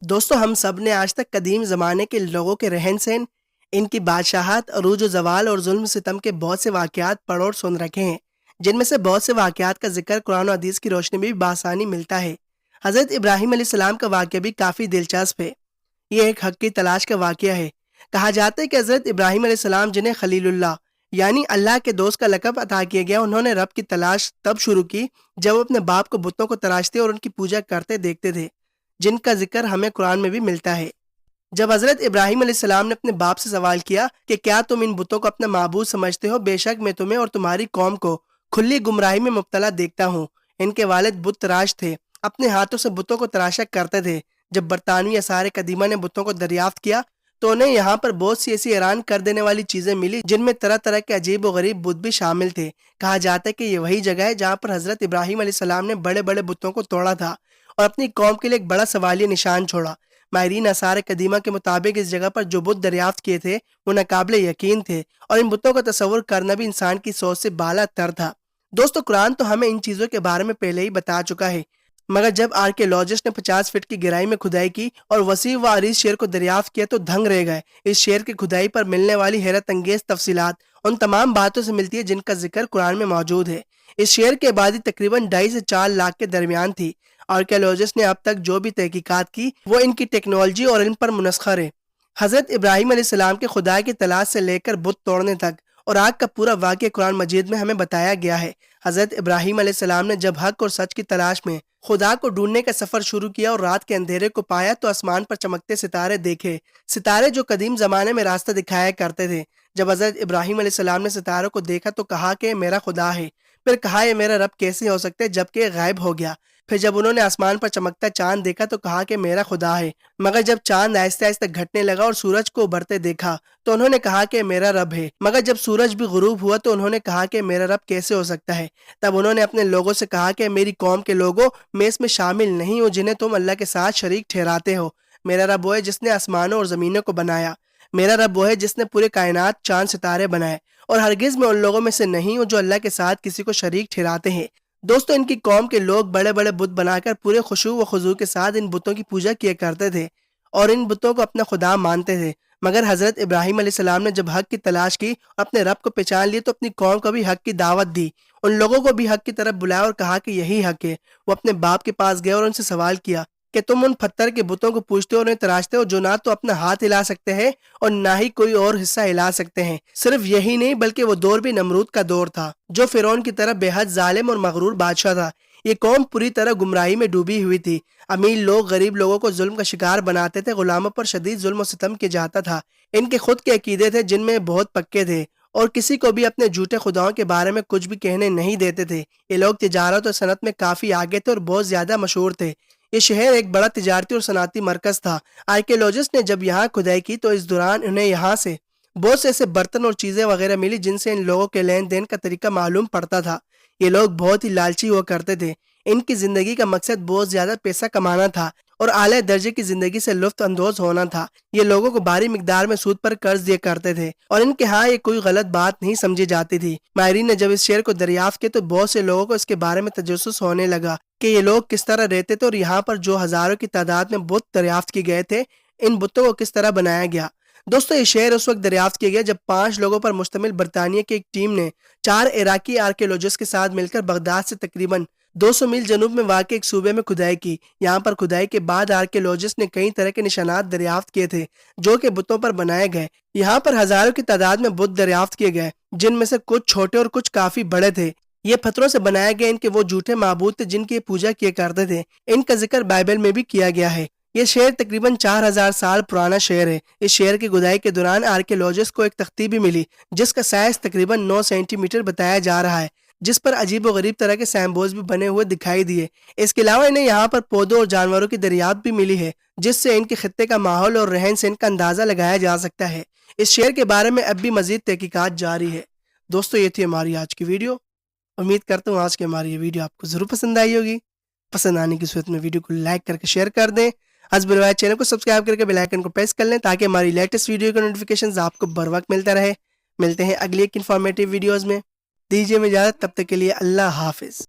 دوستو ہم سب نے آج تک قدیم زمانے کے لوگوں کے رہن سہن، ان کی بادشاہت، عروج و زوال اور ظلم ستم کے بہت سے واقعات پڑھ اور سن رکھے ہیں، جن میں سے بہت سے واقعات کا ذکر قرآن و حدیث کی روشنی میں بھی بآسانی ملتا ہے۔ حضرت ابراہیم علیہ السلام کا واقعہ بھی کافی دلچسپ ہے۔ یہ ایک حق کی تلاش کا واقعہ ہے۔ کہا جاتا ہے کہ حضرت ابراہیم علیہ السلام، جنہیں خلیل اللہ یعنی اللہ کے دوست کا لقب عطا کیا گیا، انہوں نے رب کی تلاش تب شروع کی جب وہ اپنے باپ کو بتوں کو تراشتے اور ان کی پوجا کرتے دیکھتے تھے، جن کا ذکر ہمیں قرآن میں بھی ملتا ہے۔ جب حضرت ابراہیم علیہ السلام نے اپنے باپ سے سوال کیا کہ کیا تم ان بتوں کو اپنا معبود سمجھتے ہو؟ بے شک میں تمہیں اور تمہاری قوم کو کھلی گمراہی میں مبتلا دیکھتا ہوں۔ ان کے والد بت تراش تھے، اپنے ہاتھوں سے بتوں کو تراشا کرتے تھے۔ جب برطانوی آثار قدیمہ نے بتوں کو دریافت کیا تو انہیں یہاں پر بہت سی ایسی حیران کر دینے والی چیزیں ملی، جن میں طرح طرح کے عجیب و غریب بت بھی شامل تھے۔ کہا جاتا ہے کہ یہ وہی جگہ ہے جہاں پر حضرت ابراہیم علیہ السلام نے بڑے بڑے بتوں کو توڑا تھا اور اپنی قوم کے لیے ایک بڑا سوالیہ نشان چھوڑا۔ ماہرین آثار قدیمہ کے مطابق اس جگہ پر جو بت دریافت کیے تھے وہ ناقابل یقین تھے، اور ان بتوں کا تصور کرنا بھی انسان کی سوچ سے بالا تر تھا۔ دوستو قرآن تو ہمیں ان چیزوں کے بارے میں پہلے ہی بتا چکا ہے، مگر جب آرکیولوجسٹ نے 50 فٹ کی گہرائی میں کھدائی کی اور وسیع و عریض شہر کو دریافت کیا تو دھنگ رہ گئے۔ اس شہر کی کھدائی پر ملنے والی حیرت انگیز تفصیلات ان تمام باتوں سے ملتی ہے جن کا ذکر قرآن میں موجود ہے۔ اس شہر کی آبادی تقریباً 2.5 سے 4 لاکھ کے درمیان تھی۔ آرکیولوجسٹ نے اب تک جو بھی تحقیقات کی وہ ان کی ٹیکنالوجی اور علم پر منحصر ہے۔ حضرت ابراہیم علیہ السلام کے خدا کی تلاش سے لے کر بت توڑنے تک اور آگ کا پورا واقعہ قرآن مجید میں ہمیں بتایا گیا ہے۔ حضرت ابراہیم علیہ السلام نے جب حق اور سچ کی تلاش میں خدا کو ڈھونڈنے کا سفر شروع کیا اور رات کے اندھیرے کو پایا تو آسمان پر چمکتے ستارے دیکھے، ستارے جو قدیم زمانے میں راستہ دکھایا کرتے تھے۔ جب حضرت ابراہیم علیہ السلام نے ستاروں کو دیکھا تو کہا کہ میرا خدا ہے، پھر کہا یہ میرا رب کیسے ہو سکتا ہے جبکہ غائب ہو گیا۔ پھر جب انہوں نے آسمان پر چمکتا چاند دیکھا تو کہا کہ میرا خدا ہے، مگر جب چاند آہستہ آہستہ گھٹنے لگا اور سورج کو ابھرتے دیکھا تو انہوں نے کہا کہ میرا رب ہے، مگر جب سورج بھی غروب ہوا تو انہوں نے کہا کہ میرا رب کیسے ہو سکتا ہے۔ تب انہوں نے اپنے لوگوں سے کہا کہ میری قوم کے لوگوں، میں اس میں شامل نہیں ہوں جنہیں تم اللہ کے ساتھ شریک ٹھہراتے ہو۔ میرا رب وہ ہے جس نے آسمانوں اور زمینوں کو بنایا، میرا رب وہ ہے جس نے پورے کائنات چاند ستارے بنائے، اور ہرگز میں ان لوگوں میں سے نہیں ہوں جو اللہ کے ساتھ کسی کو شریک ٹھہراتے ہیں۔ دوستو ان کی قوم کے لوگ بڑے بڑے بت بنا کر پورے خشوع و خضوع کے ساتھ ان بتوں کی پوجا کیا کرتے تھے اور ان بتوں کو اپنا خدا مانتے تھے، مگر حضرت ابراہیم علیہ السلام نے جب حق کی تلاش کی اور اپنے رب کو پہچان لی تو اپنی قوم کو بھی حق کی دعوت دی، ان لوگوں کو بھی حق کی طرف بلایا اور کہا کہ یہی حق ہے۔ وہ اپنے باپ کے پاس گئے اور ان سے سوال کیا کہ تم ان پتھر کے بتوں کو پوجتے اور انہیں تراشتے ہو جو نہ تو اپنا ہاتھ ہلا سکتے ہیں اور نہ ہی کوئی اور حصہ ہلا سکتے ہیں۔ صرف یہی نہیں بلکہ وہ دور بھی نمرود کا دور تھا جو فرعون کی طرح بے حد ظالم اور مغرور بادشاہ تھا۔ یہ قوم پوری طرح گمراہی میں ڈوبی ہوئی تھی۔ امیر لوگ غریب لوگوں کو ظلم کا شکار بناتے تھے، غلاموں پر شدید ظلم و ستم کیا جاتا تھا۔ ان کے خود کے عقیدے تھے جن میں بہت پکے تھے اور کسی کو بھی اپنے جھوٹے خداؤں کے بارے میں کچھ بھی کہنے نہیں دیتے تھے۔ یہ لوگ تجارت اور صنعت میں کافی آگے تھے اور بہت زیادہ مشہور تھے۔ یہ شہر ایک بڑا تجارتی اور صنعتی مرکز تھا۔ آرکیولوجسٹ نے جب یہاں کھدائی کی تو اس دوران انہیں یہاں سے بہت سے ایسے برتن اور چیزیں وغیرہ ملی جن سے ان لوگوں کے لین دین کا طریقہ معلوم پڑتا تھا۔ یہ لوگ بہت ہی لالچی ہوا کرتے تھے۔ ان کی زندگی کا مقصد بہت زیادہ پیسہ کمانا تھا اور اعلیٰ درجے کی زندگی سے لطف اندوز ہونا تھا۔ یہ لوگوں کو بھاری مقدار میں سود پر قرض دیا کرتے تھے اور ان کے ہاں یہ کوئی غلط بات نہیں سمجھی جاتی تھی۔ ماہرین نے جب اس شہر کو دریافت کیا تو بہت سے لوگوں کو اس کے بارے میں تجسس ہونے لگا کہ یہ لوگ کس طرح رہتے تھے اور یہاں پر جو ہزاروں کی تعداد میں بت دریافت کیے گئے تھے ان بتوں کو کس طرح بنایا گیا۔ دوستو یہ شہر اس وقت دریافت کیا گیا جب 5 لوگوں پر مشتمل برطانیہ کی ایک ٹیم نے 4 عراقی آرکیولوجسٹ کے ساتھ مل کر بغداد سے تقریباً 200 میل جنوب میں واقع ایک صوبے میں کھدائی کی۔ یہاں پر کھدائی کے بعد آرکیولوجسٹ نے کئی طرح کے نشانات دریافت کیے تھے جو کہ بتوں پر بنائے گئے۔ یہاں پر ہزاروں کی تعداد میں بت دریافت کیے گئے جن میں سے کچھ چھوٹے اور کچھ کافی بڑے تھے۔ یہ پتھروں سے بنائے گئے ان کے وہ جھوٹے معبود تھے جن کی پوجا کیا کرتے تھے۔ ان کا ذکر بائبل میں بھی کیا گیا ہے۔ یہ شہر تقریباً 4000 سال پرانا شہر ہے۔ اس شہر کی کھدائی کے دوران آرکیولوجسٹ کو ایک تختی بھی ملی جس کا سائز تقریباً 9 سینٹی میٹر بتایا جا رہا ہے، جس پر عجیب و غریب طرح کے سیمبولز بھی بنے ہوئے دکھائی دیے۔ اس کے علاوہ انہیں یہاں پر پودوں اور جانوروں کی دریافت بھی ملی ہے جس سے ان کے خطے کا ماحول اور رہن سہن کا اندازہ لگایا جا سکتا ہے۔ اس شہر کے بارے میں اب بھی مزید تحقیقات جاری ہے۔ دوستو یہ تھی ہماری آج کی ویڈیو۔ امید کرتا ہوں آج کی ہماری یہ ویڈیو آپ کو ضرور پسند آئی ہوگی۔ پسند آنے کی صورت میں ویڈیو کو لائک کر کے شیئر کر دیں۔ حسب روایت چینل کو سبسکرائب کر کے بیل آئیکن کو پریس کر لیں تاکہ ہماری لیٹسٹ ویڈیو کا نوٹیفیکیشنز آپ کو بر وقت ملتا رہے۔ ملتے ہیں اگلی ایک انفارمیٹیو ویڈیوز میں۔ دیجیے میں اجازت، تب تک کے لیے اللہ حافظ۔